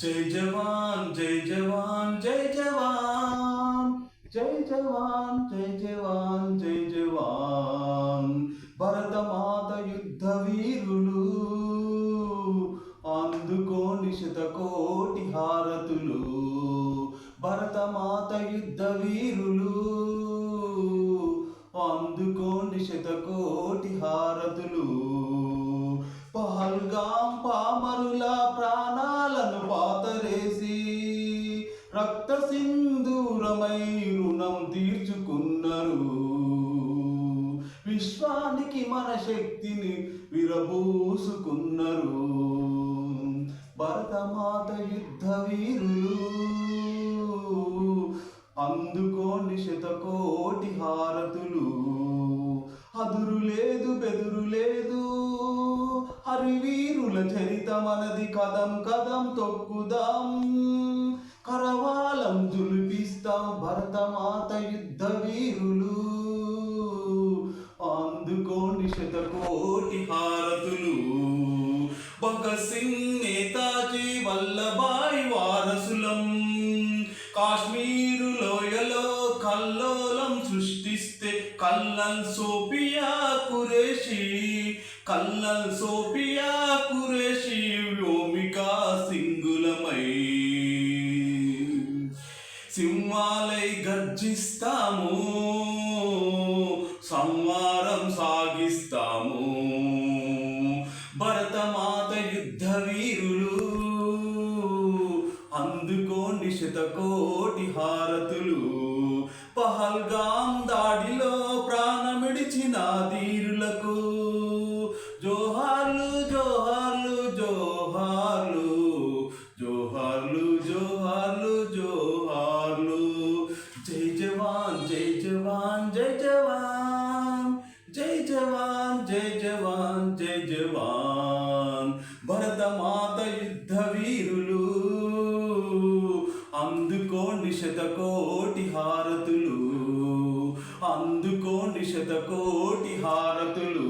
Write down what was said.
జై జవాన్ జై జవాన్ జై జవాన్ జై జవాన్ జై జవాన్ జై జవాన్ భరతమాత యుద్ధ వీరులు అందుకోని శతకోటి హారతులు భరతమాత యుద్ధ వీరులు అందుకోని శతకోటి హారతులు పహల్గాం పామరుల ప్రాణాలను పాతరేసి రక్త సింధూరమై రుణం తీర్చుకున్నారు. విశ్వానికి మన శక్తిని విరబూసుకున్నారు. భరతమాత యుద్ధ వీరులు అందుకోని శతకోటి హారతులు. అదురు లేదు బెదురు లేదు హరివీరుల చరిత మనది, కదం కదం తొక్కుదాం కరవాలం జులిపిస్తాం. భరతమాత యుద్ధ వీరులు అందుకోని శతకోటి హారతులు. భగత్ సింగ్ నేతాజీ వల్లభాయ్ వారసులం కాశ్మీరు లోయలో కల్లోలం సృష్టిస్తే కల్నల్ సోఫియా కురేషి కల్నల్ సోఫియా కురేషి వ్యోమికా సింగులమై సింహాలై గర్జిస్తాము, సంవారం సాగిస్తాము. భరతమాత యుద్ధ వీరులు అందుకోని శతకోటి హారతులు. పహల్గాం దాడిలో ప్రాణమిడిచిన ధీరులకు జోహార్లు జోహార్లు జోహార్లు జోహార్లు జోహార్లు జోహార్లు. జై జవాన్ జై జవాన్ జై జవాన్ జై జవాన్ జై జవాన్ జై జవాన్ భరతమాత యుద్ధ వీరులు అందుకోండి శతకోటి హారతులు. అందుకోండి శతకోటి హారతులు.